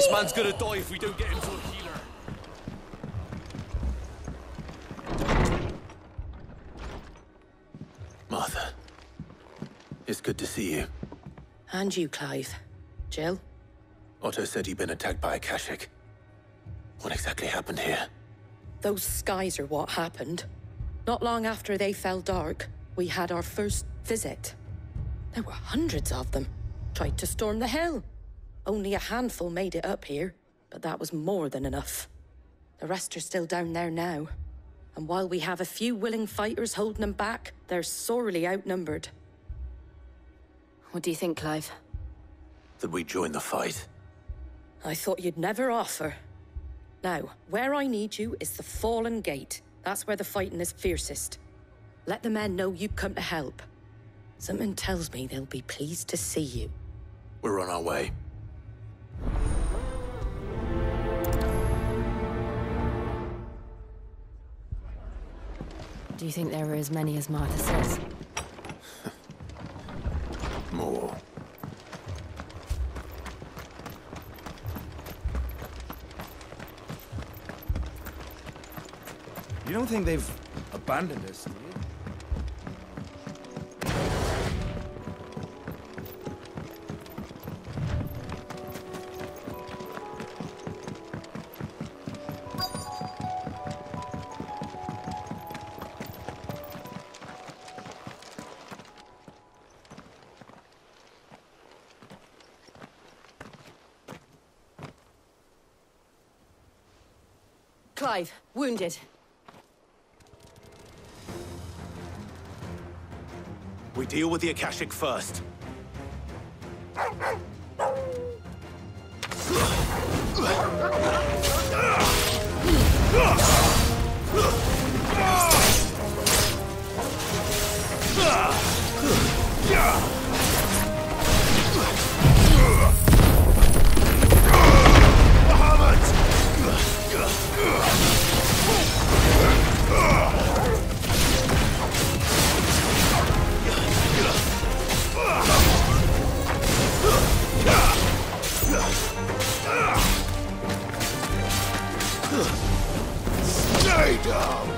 This man's gonna die if we don't get him to a healer. Martha. It's good to see you. And you, Clive. Jill? Otto said you'd been attacked by a Akashic. What exactly happened here? Those skies are what happened. Not long after they fell dark, we had our first visit. There were hundreds of them. Tried to storm the hill. Only a handful made it up here, but that was more than enough. The rest are still down there now. And while we have a few willing fighters holding them back, they're sorely outnumbered. What do you think, Clive? That we join the fight? I thought you'd never offer. Now, where I need you is the Fallen Gate. That's where the fighting is fiercest. Let the men know you've come to help. Something tells me they'll be pleased to see you. We're on our way. Do you think there were as many as Martha says? More. You don't think they've abandoned us, do you? Clive, wounded. We deal with the Akashic first. Stay down!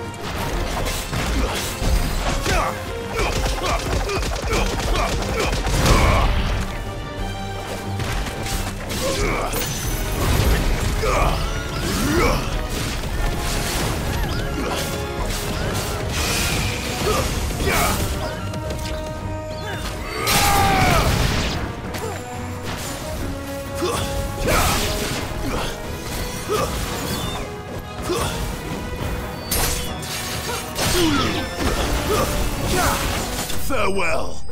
Farewell!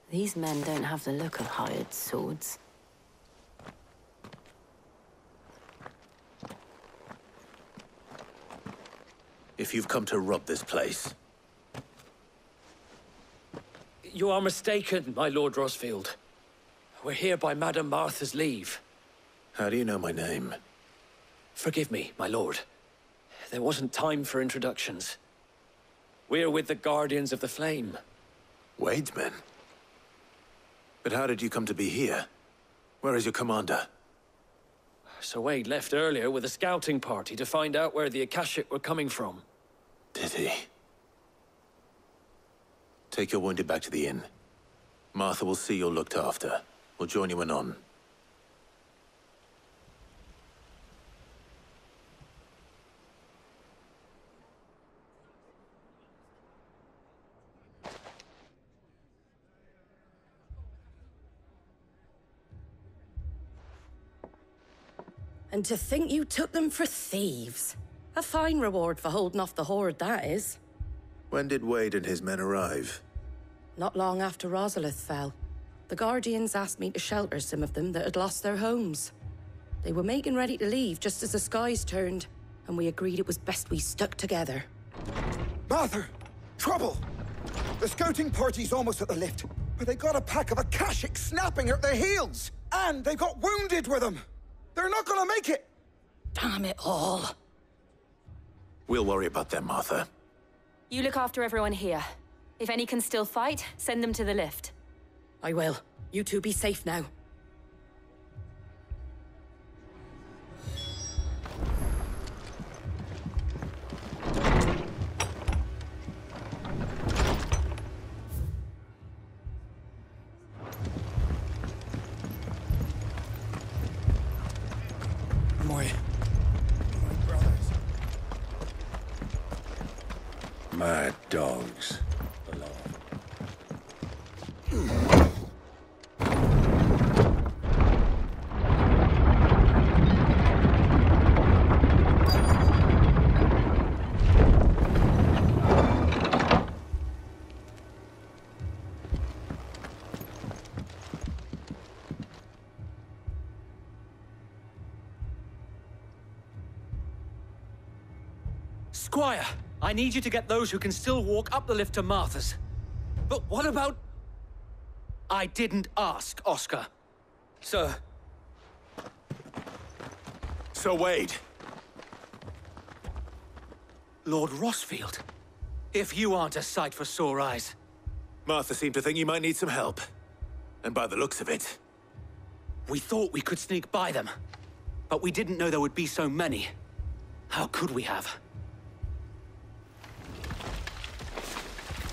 These men don't have the look of hired swords. If you've come to rob this place... You are mistaken, my Lord Rosfield. We're here by Madame Martha's leave. How do you know my name? Forgive me, my lord. There wasn't time for introductions. We're with the Guardians of the Flame. Wade's men? But how did you come to be here? Where is your commander? Sir Wade left earlier with a scouting party to find out where the Akashic were coming from. Did he? Take your wounded back to the inn. Martha will see you're looked after. We'll join you anon. And to think you took them for thieves. A fine reward for holding off the horde, that is. When did Wade and his men arrive? Not long after Rosalith fell. The Guardians asked me to shelter some of them that had lost their homes. They were making ready to leave just as the skies turned, and we agreed it was best we stuck together. Martha! Trouble! The scouting party's almost at the lift, but they got a pack of Akashics snapping at their heels! And they got wounded with them! They're not gonna make it! Damn it all. We'll worry about them, Martha. You look after everyone here. If any can still fight, send them to the lift. I will. You two be safe now. My brothers. My dogs. Squire, I need you to get those who can still walk up the lift to Martha's. But what about... I didn't ask, Oscar. Sir. Sir Wade. Lord Rossfield. If you aren't a sight for sore eyes. Martha seemed to think you might need some help. And by the looks of it... We thought we could sneak by them. But we didn't know there would be so many. How could we have?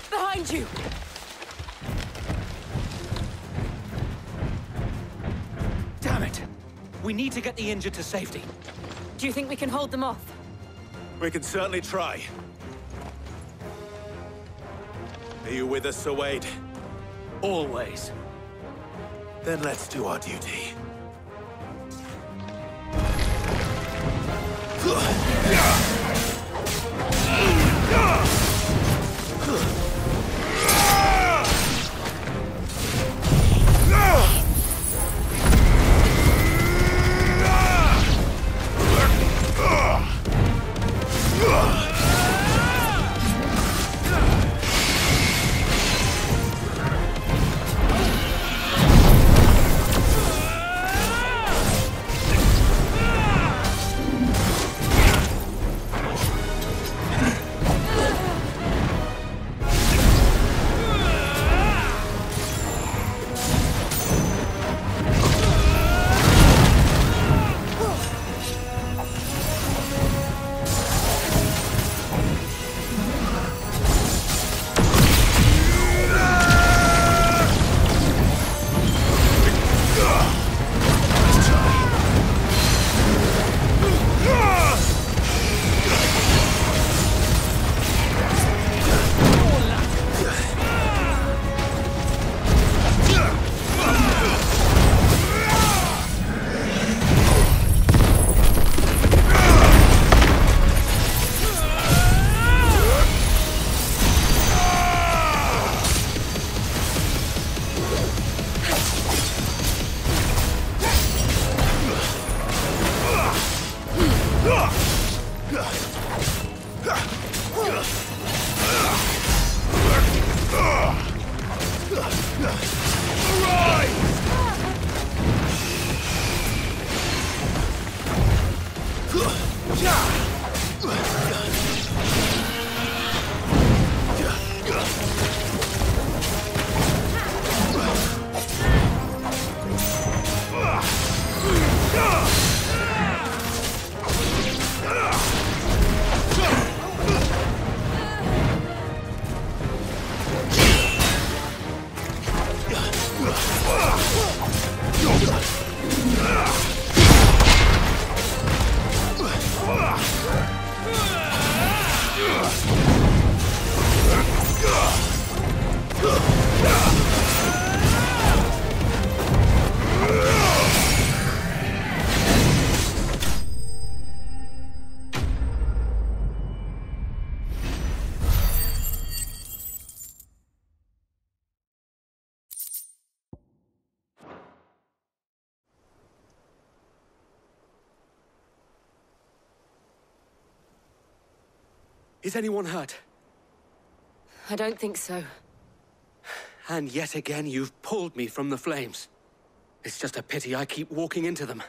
Behind you! Damn it! We need to get the injured to safety. Do you think we can hold them off? We can certainly try. Are you with us, Sir Wade? Always. Then let's do our duty. Is anyone hurt? I don't think so. And yet again, you've pulled me from the flames. It's just a pity I keep walking into them.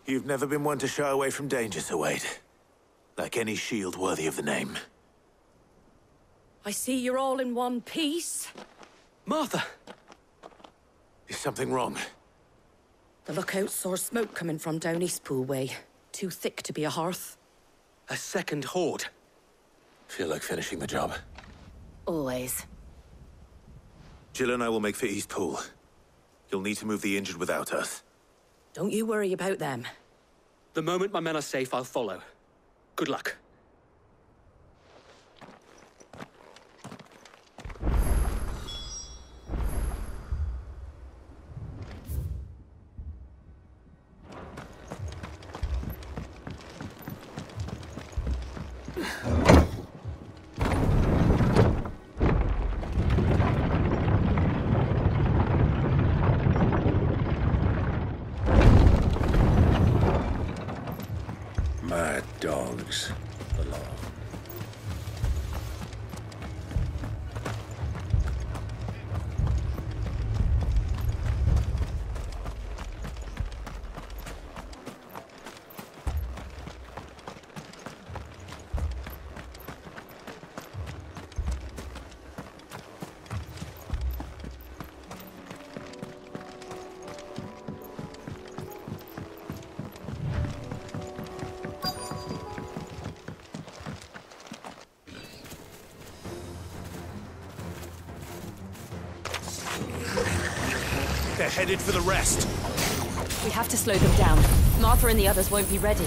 You've never been one to shy away from danger, Sir Wade. Like any shield worthy of the name. I see you're all in one piece. Martha! Is something wrong? The lookout saw smoke coming from down Eastpool way. Too thick to be a hearth. A second horde. Feel like finishing the job. Always. Jill and I will make for Eastpool. You'll need to move the injured without us. Don't you worry about them. The moment my men are safe, I'll follow. Good luck. My dogs belong. They're headed for the rest. We have to slow them down. Martha and the others won't be ready.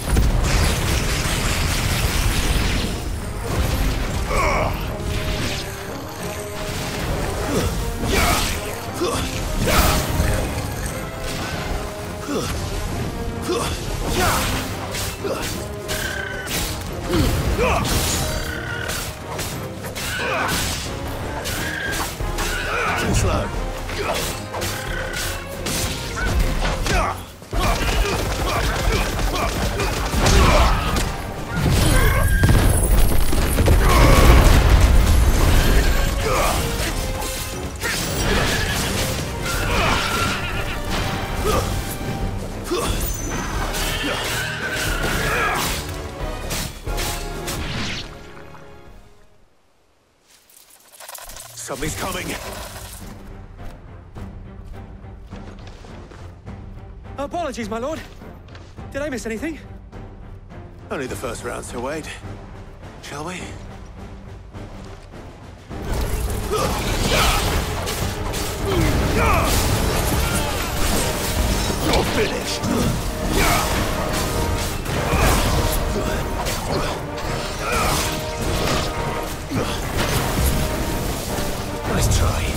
Too slow. Something's coming. Apologies, my lord. Did I miss anything? Only the first round, Sir Wade. Shall we? You're finished! Nice try.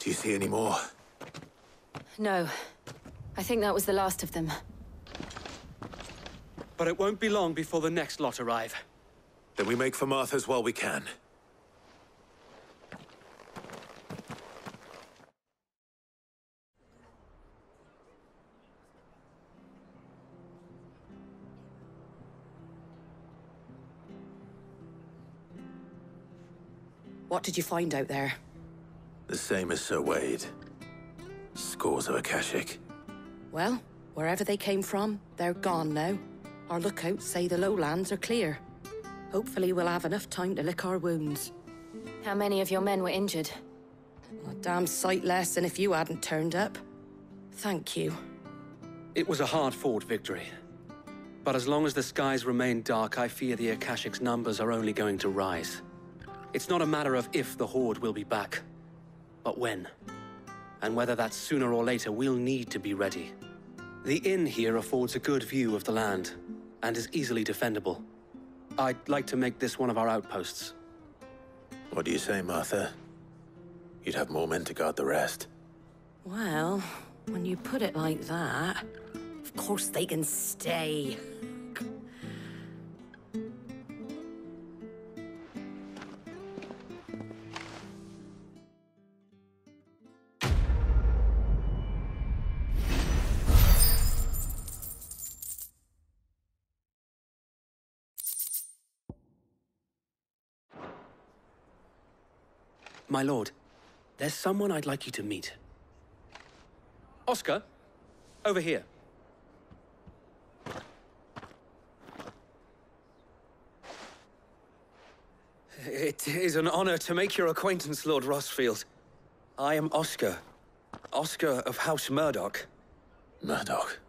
Do you see any more? No. I think that was the last of them. But it won't be long before the next lot arrive. Then we make for Martha's while we can. What did you find out there? The same as Sir Wade. Scores of Akashic. Well, wherever they came from, they're gone now. Our lookouts say the lowlands are clear. Hopefully we'll have enough time to lick our wounds. How many of your men were injured? A damn sight less than if you hadn't turned up. Thank you. It was a hard-fought victory. But as long as the skies remain dark, I fear the Akashic's numbers are only going to rise. It's not a matter of if the Horde will be back, but when. And whether that's sooner or later, we'll need to be ready. The inn here affords a good view of the land, and is easily defendable. I'd like to make this one of our outposts. What do you say, Martha? You'd have more men to guard the rest. Well, when you put it like that, of course they can stay. My lord, there's someone I'd like you to meet. Oscar, over here. It is an honor to make your acquaintance, Lord Rossfield. I am Oscar. Oscar of House Murdoch. Murdoch?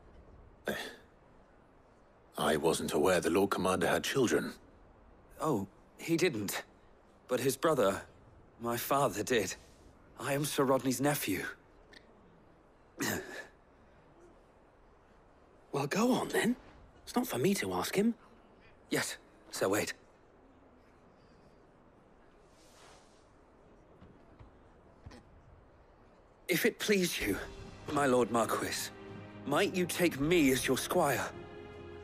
I wasn't aware the Lord Commander had children. Oh, he didn't. But his brother, my father, did. I am Sir Rodney's nephew. Well, go on then. It's not for me to ask him. Yes, Sir Wade. If it please you, my Lord Marquis, might you take me as your squire?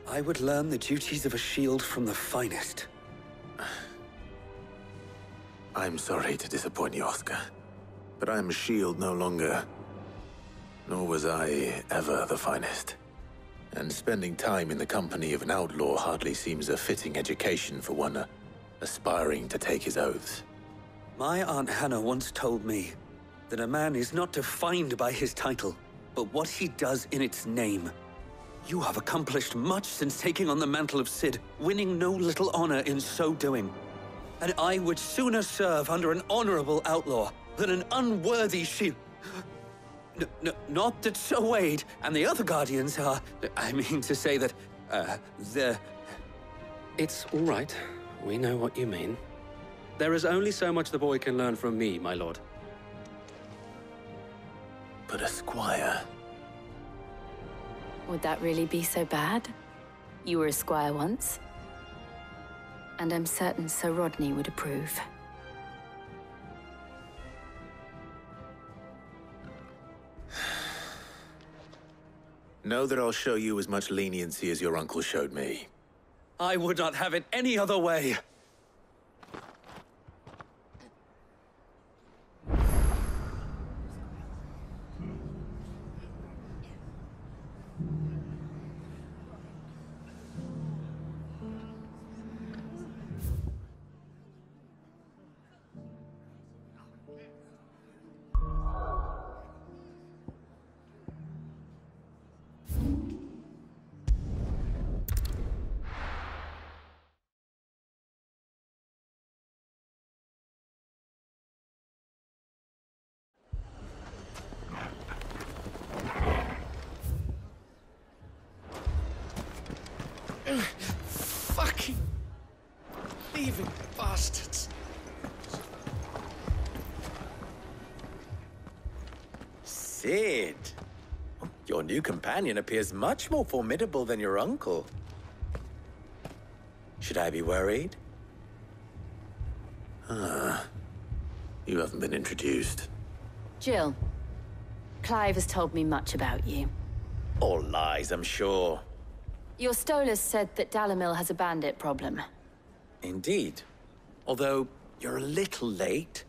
I would learn the duties of a shield from the finest. I'm sorry to disappoint you, Oscar, but I'm a shield no longer. Nor was I ever the finest. And spending time in the company of an outlaw hardly seems a fitting education for one aspiring to take his oaths. My Aunt Hannah once told me that a man is not defined by his title, but what he does in its name. You have accomplished much since taking on the mantle of Cid, winning no little honor in so doing. And I would sooner serve under an honorable outlaw than an unworthy shield. Not that Sir Wade and the other Guardians are... I mean to say that, It's all right. We know what you mean. There is only so much the boy can learn from me, my lord. But a squire... Would that really be so bad? You were a squire once. And I'm certain Sir Rodney would approve. Know that I'll show you as much leniency as your uncle showed me. I would not have it any other way. Fucking thieving bastards. Cid. Your new companion appears much more formidable than your uncle. Should I be worried? You haven't been introduced. Jill, Clive has told me much about you. All lies, I'm sure. Your Stolas said that Dalamil has a bandit problem. Indeed. Although, you're a little late.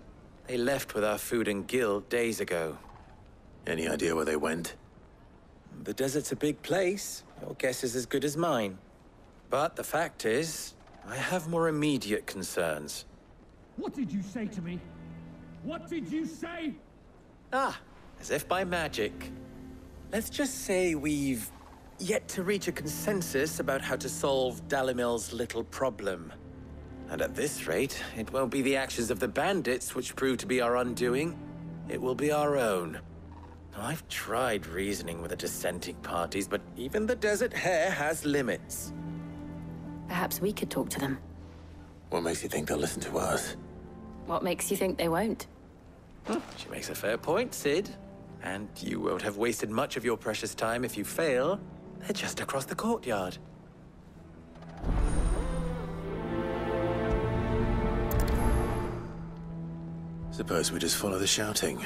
They left with our food and guild days ago. Any idea where they went? The desert's a big place. Your guess is as good as mine. But the fact is, I have more immediate concerns. What did you say to me? What did you say? Ah, as if by magic. Let's just say we've yet to reach a consensus about how to solve Dalimil's little problem. And at this rate, it won't be the actions of the bandits which prove to be our undoing. It will be our own. I've tried reasoning with the dissenting parties, but even the Desert Hare has limits. Perhaps we could talk to them. What makes you think they'll listen to us? What makes you think they won't? She makes a fair point, Sid. And you won't have wasted much of your precious time if you fail. They're just across the courtyard. Suppose we just follow the shouting.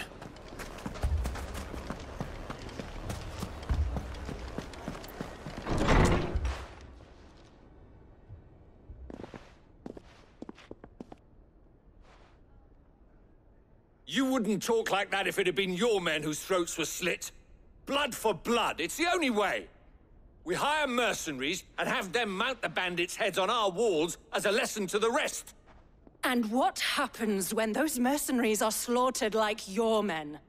You wouldn't talk like that if it had been your men whose throats were slit. Blood for blood, it's the only way. We hire mercenaries and have them mount the bandits' heads on our walls as a lesson to the rest. And what happens when those mercenaries are slaughtered like your men?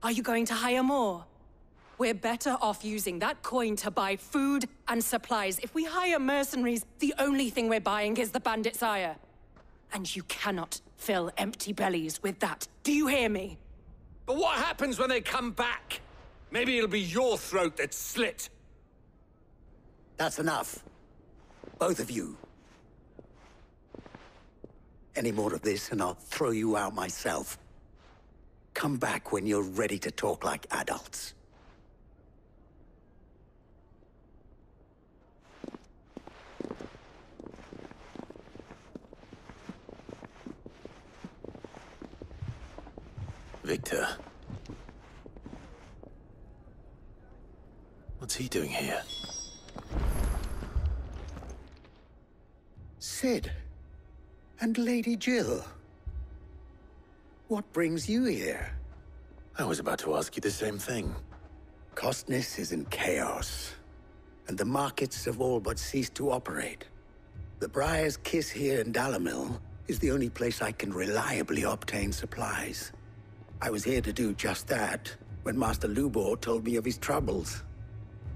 Are you going to hire more? We're better off using that coin to buy food and supplies. If we hire mercenaries, the only thing we're buying is the bandits' ire. And you cannot fill empty bellies with that. Do you hear me? But what happens when they come back? Maybe it'll be your throat that's slit. That's enough. Both of you. Any more of this and I'll throw you out myself. Come back when you're ready to talk like adults. Victor. What's he doing here? Sid. And Lady Jill. What brings you here? I was about to ask you the same thing. Costness is in chaos, and the markets have all but ceased to operate. The Briar's Kiss here in Dalimil is the only place I can reliably obtain supplies. I was here to do just that when Master Lubor told me of his troubles.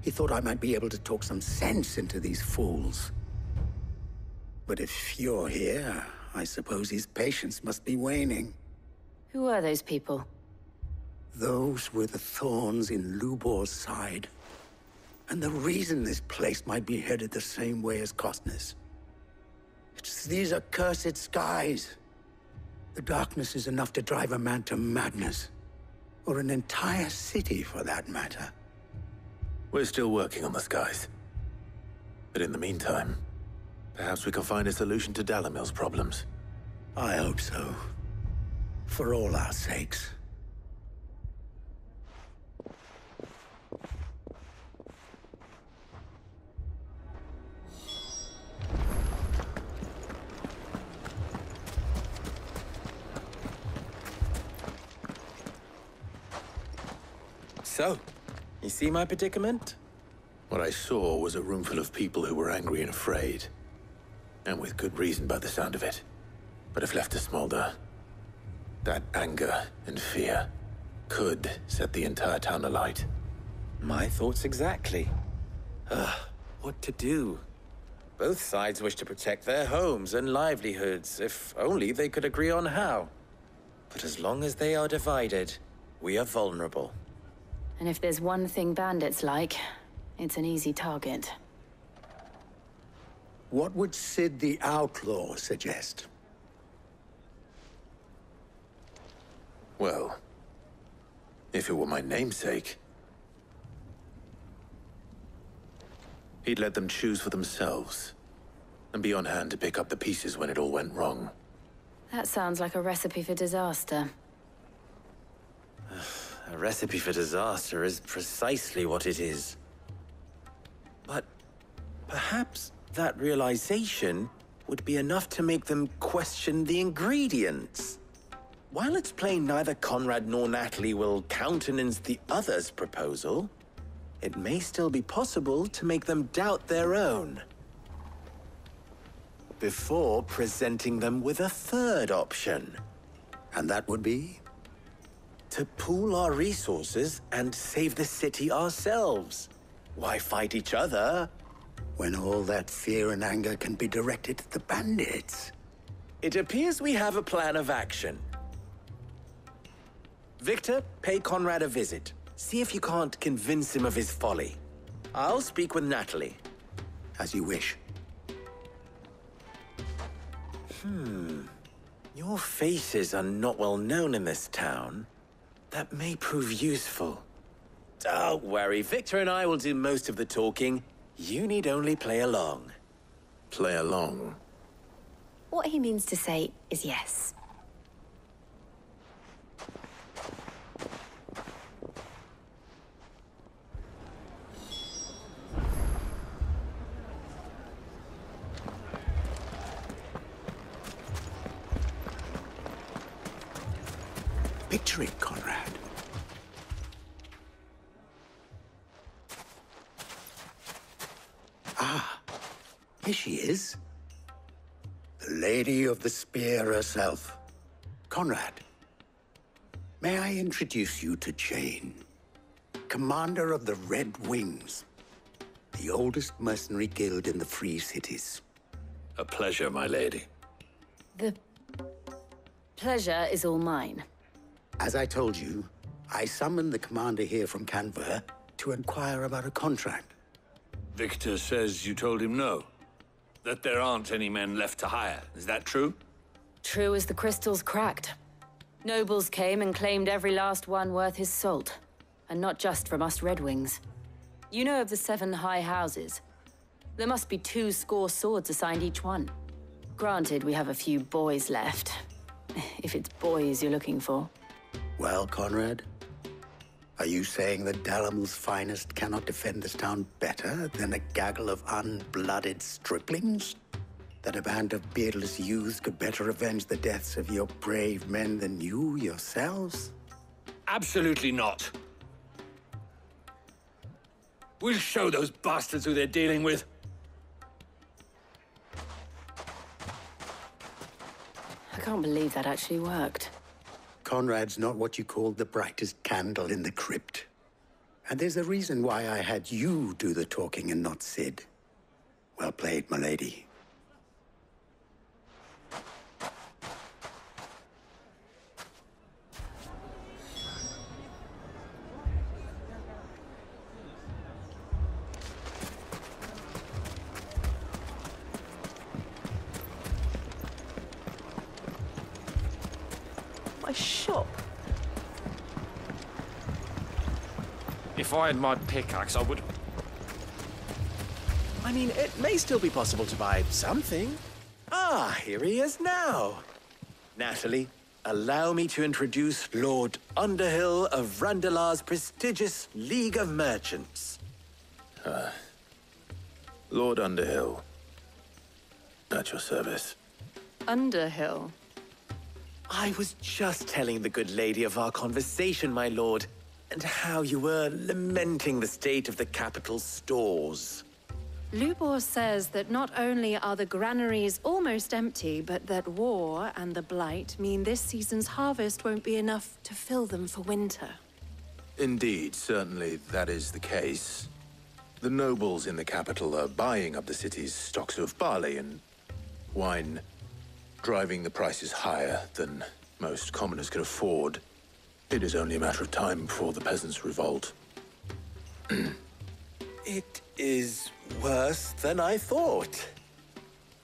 He thought I might be able to talk some sense into these fools. But if you're here, I suppose his patience must be waning. Who are those people? Those were the thorns in Lubor's side. And the reason this place might be headed the same way as Costness. It's these accursed skies. The darkness is enough to drive a man to madness. Or an entire city, for that matter. We're still working on the skies. But in the meantime, perhaps we can find a solution to Dalimil's problems. I hope so. For all our sakes. So, you see my predicament? What I saw was a room full of people who were angry and afraid. And with good reason by the sound of it. But if left to smolder, that anger and fear could set the entire town alight. My thoughts exactly. What to do? Both sides wish to protect their homes and livelihoods, if only they could agree on how. But as long as they are divided, we are vulnerable. And if there's one thing bandits like, it's an easy target. What would Sid the Outlaw suggest? Well, if it were my namesake, he'd let them choose for themselves, and be on hand to pick up the pieces when it all went wrong. That sounds like a recipe for disaster. A recipe for disaster is precisely what it is. But perhaps that realization would be enough to make them question the ingredients. While it's plain neither Conrad nor Natalie will countenance the other's proposal, it may still be possible to make them doubt their own. before presenting them with a third option. And that would be? To pool our resources and save the city ourselves. Why fight each other? When all that fear and anger can be directed at the bandits. It appears we have a plan of action. Victor, pay Conrad a visit. See if you can't convince him of his folly. I'll speak with Natalie. As you wish. Your faces are not well known in this town. That may prove useful. Don't worry, Victor and I will do most of the talking. You need only play along. Play along? What he means to say is yes. Picture it, Conrad. Ah, here she is. The Lady of the Spear herself. Conrad, may I introduce you to Jane, commander of the Red Wings, the oldest mercenary guild in the Free Cities. A pleasure, my lady. The pleasure is all mine. As I told you, I summoned the commander here from Canver to inquire about a contract. Victor says you told him no. That there aren't any men left to hire. Is that true? True as the crystals cracked. Nobles came and claimed every last one worth his salt. And not just from us Red Wings. You know of the 7 high houses. There must be 2 swords assigned each one. Granted, we have a few boys left. If it's boys you're looking for. Well, Conrad, are you saying that Dalamel's finest cannot defend this town better than a gaggle of unblooded striplings? That a band of beardless youths could better avenge the deaths of your brave men than you yourselves? Absolutely not. We'll show those bastards who they're dealing with. I can't believe that actually worked. Conrad's not what you call the brightest candle in the crypt. And there's a reason why I had you do the talking and not Sid. Well played, my lady. My shop. If I had my pickaxe, I would... I mean, it may still be possible to buy something. Ah, here he is now. Natalie, allow me to introduce Lord Underhill of Randalar's prestigious League of Merchants. Lord Underhill. At your service. Underhill? I was just telling the good lady of our conversation, my lord, and how you were lamenting the state of the capital's stores. Lubor says that not only are the granaries almost empty, but that war and the Blight mean this season's harvest won't be enough to fill them for winter. Indeed, certainly that is the case. The nobles in the capital are buying up the city's stocks of barley and wine, driving the prices higher than most commoners can afford. It is only a matter of time before the peasants revolt. It is worse than I thought.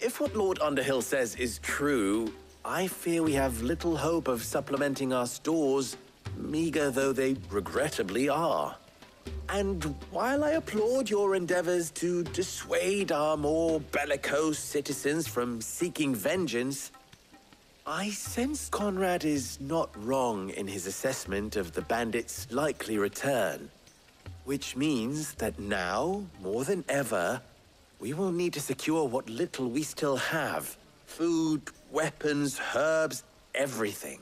If what Lord Underhill says is true, I fear we have little hope of supplementing our stores, meager though they regrettably are. And while I applaud your endeavors to dissuade our more bellicose citizens from seeking vengeance, I sense Conrad is not wrong in his assessment of the bandits' likely return. Which means that now, more than ever, we will need to secure what little we still have. Food, weapons, herbs, everything.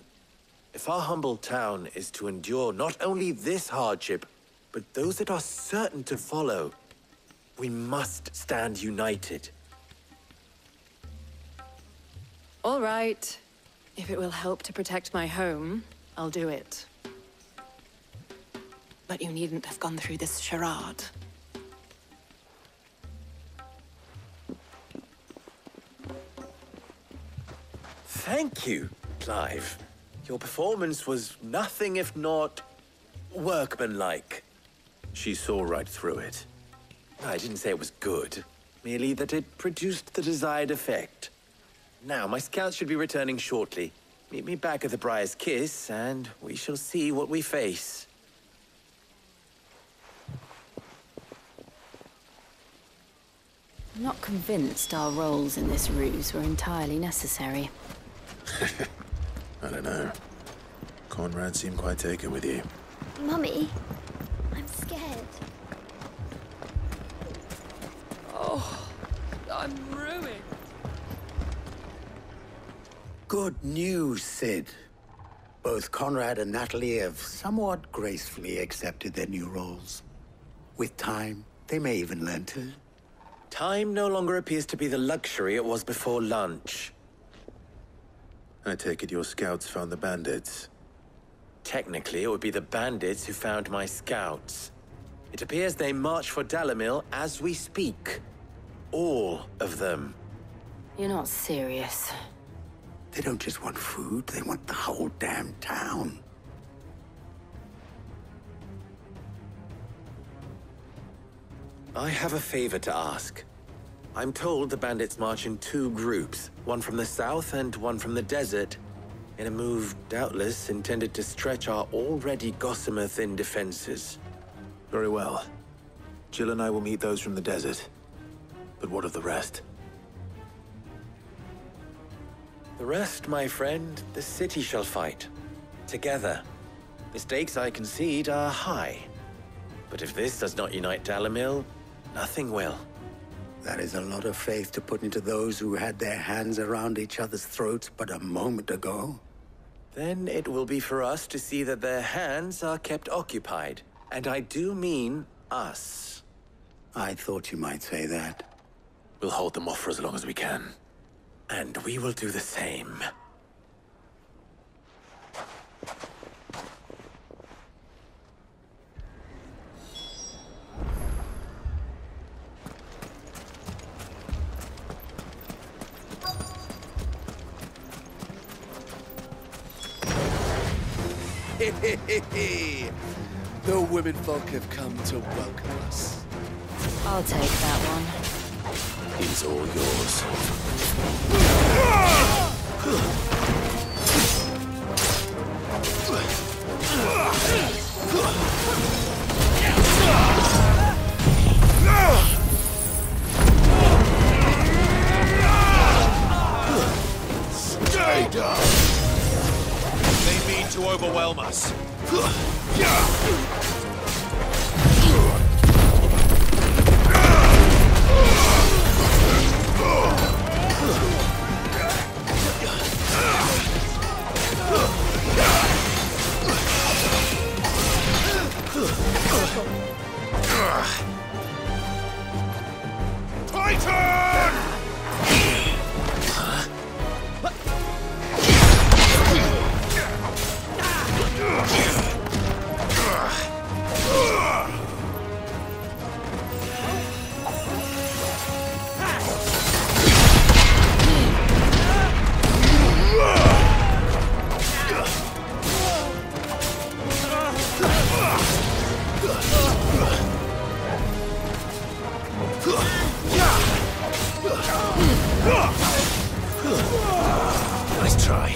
If our humble town is to endure not only this hardship, but those that are certain to follow, we must stand united. All right. If it will help to protect my home, I'll do it. But you needn't have gone through this charade. Thank you, Clive. Your performance was nothing if not workmanlike. She saw right through it. I didn't say it was good, merely that it produced the desired effect. Now, my scouts should be returning shortly. Meet me back at the Briar's Kiss, and we shall see what we face. I'm not convinced our roles in this ruse were entirely necessary. I don't know. Conrad seemed quite taken with you. Mummy, I'm scared. Oh, I'm ruined. Good news, Sid. Both Conrad and Natalie have somewhat gracefully accepted their new roles. With time, they may even learn to. Time no longer appears to be the luxury it was before lunch. I take it your scouts found the bandits. Technically, it would be the bandits who found my scouts. It appears they march for Dalimil as we speak. All of them. You're not serious. They don't just want food, they want the whole damn town. I have a favor to ask. I'm told the bandits march in 2 groups, one from the south and one from the desert, in a move doubtless intended to stretch our already gossamer-thin defenses. Very well. Jill and I will meet those from the desert. But what of the rest? The rest, my friend, the city shall fight. Together. The stakes, I concede, are high. But if this does not unite Dalimil, nothing will. That is a lot of faith to put into those who had their hands around each other's throats but a moment ago. Then it will be for us to see that their hands are kept occupied. And I do mean us. I thought you might say that. We'll hold them off for as long as we can. And we will do the same. The women folk have come to welcome us. I'll take that one. He's all yours. Stay down! They mean to overwhelm us. Nice try.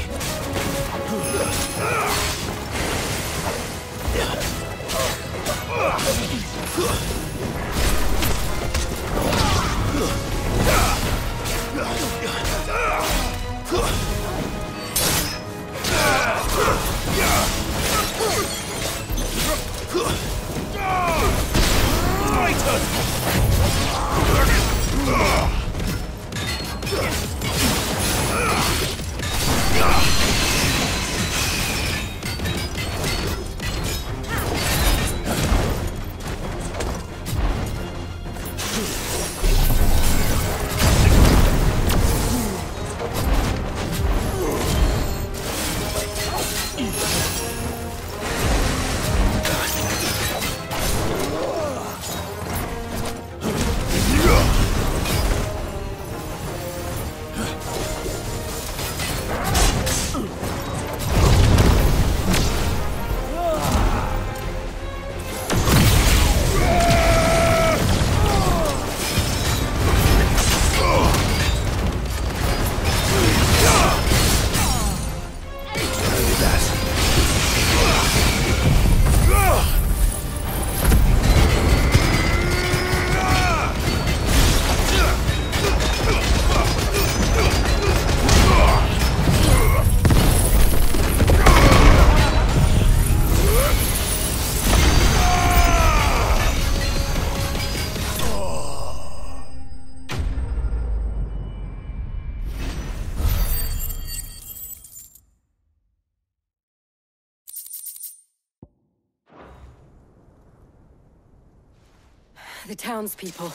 The townspeople.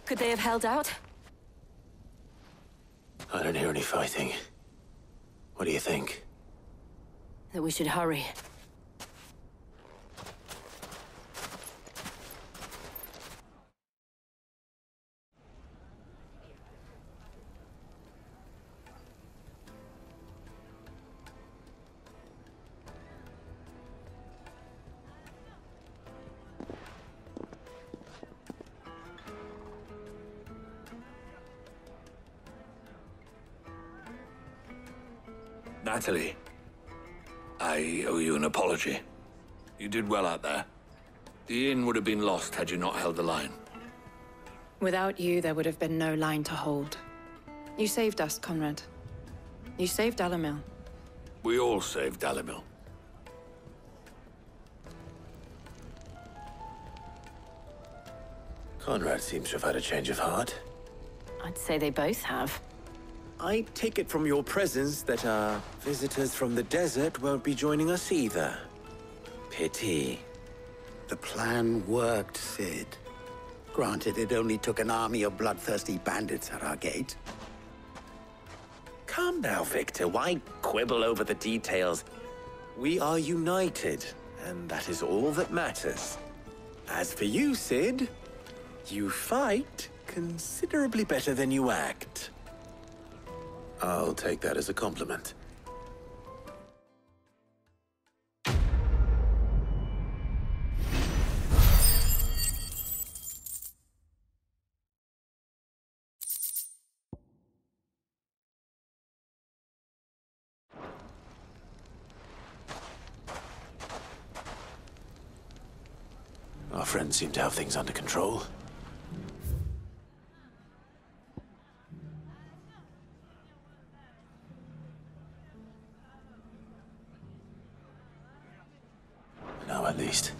Could they have held out? I don't hear any fighting. What do you think? That we should hurry. Natalie, I owe you an apology. You did well out there. The inn would have been lost had you not held the line. Without you, there would have been no line to hold. You saved us, Conrad. You saved Dalimil. We all saved Dalimil. Conrad seems to have had a change of heart. I'd say they both have. I take it from your presence that our visitors from the desert won't be joining us either. Pity. The plan worked, Sid. Granted, it only took an army of bloodthirsty bandits at our gate. Calm now, Victor. Why quibble over the details? We are united, and that is all that matters. As for you, Sid, you fight considerably better than you act. I'll take that as a compliment. Our friends seem to have things under control. Now, at least.